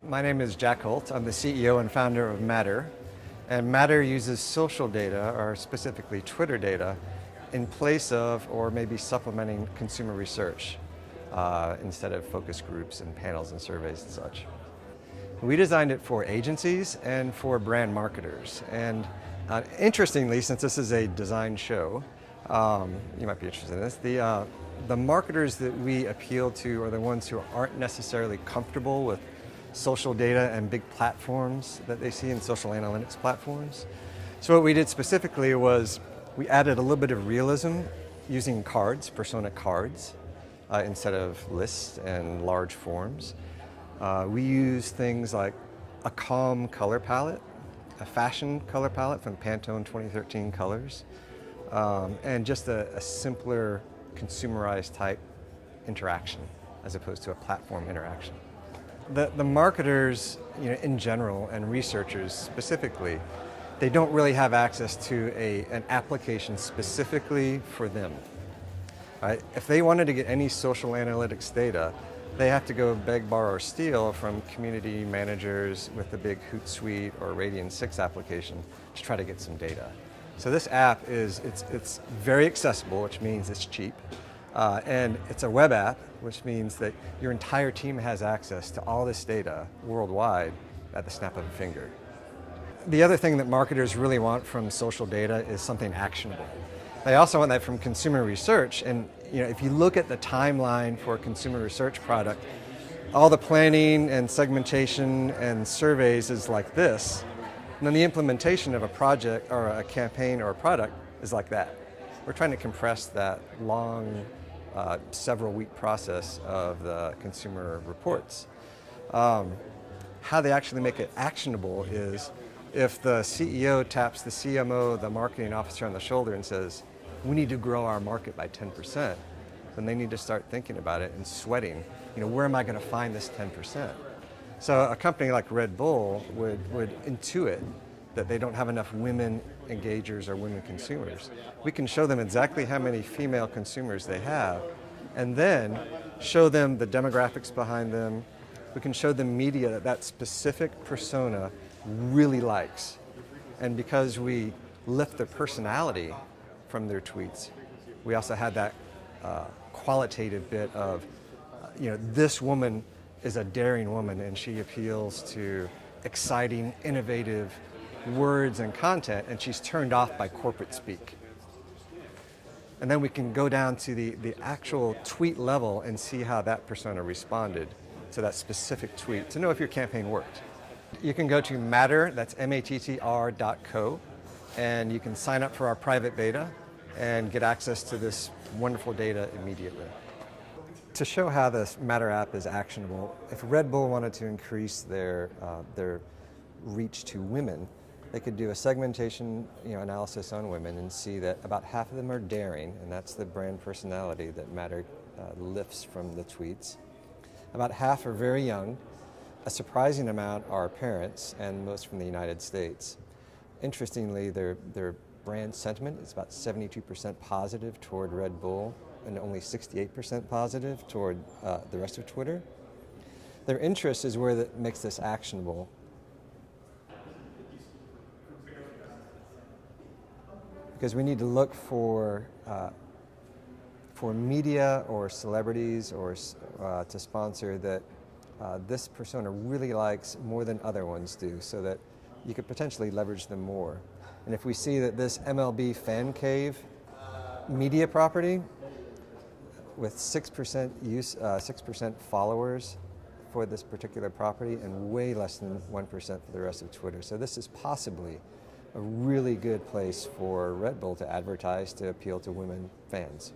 My name is Jack Holt. I'm the CEO and founder of Mattr. And Mattr uses social data, or specifically Twitter data, in place of or maybe supplementing consumer research instead of focus groups and panels and surveys and such. We designed it for agencies and for brand marketers. And interestingly, since this is a design show, you might be interested in this, the marketers that we appeal to are the ones who aren't necessarily comfortable with social data and big platforms that they see in social analytics platforms. So what we did specifically was we added a little bit of realism using cards, persona cards, instead of lists and large forms. We use things like a calm color palette, a fashion color palette from Pantone 2013 colors, and just a simpler consumerized type interaction as opposed to a platform interaction. The marketers, in general, and researchers specifically, they don't really have access to an application specifically for them. Right? If they wanted to get any social analytics data, they have to go beg, borrow, or steal from community managers with the big Hootsuite or Radian6 application to try to get some data. So this app it's very accessible, which means it's cheap. And it's a web app, which means that your entire team has access to all this data worldwide at the snap of a finger. The other thing that marketers really want from social data is something actionable. They also want that from consumer research, and if you look at the timeline for a consumer research product, all the planning and segmentation and surveys is like this, and then the implementation of a project or a campaign or a product is like that. We're trying to compress that long, several-week process of the consumer reports. How they actually make it actionable is if the CEO taps the CMO, the marketing officer, on the shoulder and says, "We need to grow our market by 10%, then they need to start thinking about it and sweating. Where am I going to find this 10%? So a company like Red Bull would intuit that they don't have enough women engagers or women consumers. We can show them exactly how many female consumers they have, and then show them the demographics behind them. We can show them media that specific persona really likes. And because we lift their personality from their tweets, we also had that qualitative bit of, this woman is a daring woman and she appeals to exciting, innovative words and content, and she's turned off by corporate speak. And then we can go down to the actual tweet level and see how that persona responded to that specific tweet to know if your campaign worked. You can go to Mattr, that's mattr.co, and you can sign up for our private beta and get access to this wonderful data immediately. To show how this Mattr app is actionable, if Red Bull wanted to increase their reach to women, they could do a segmentation analysis on women and see that about half of them are daring, and that's the brand personality that Mattr lifts from the tweets. About half are very young. A surprising amount are parents, and most from the United States. Interestingly, their brand sentiment is about 72% positive toward Red Bull and only 68% positive toward the rest of Twitter. Their interest is where that makes this actionable. Because we need to look for media or celebrities or to sponsor that this persona really likes more than other ones do, so that you could potentially leverage them more. And if we see that this MLB fan cave media property with 6% use, 6% followers for this particular property and way less than 1% for the rest of Twitter. So this is possibly a really good place for Red Bull to advertise to appeal to women fans.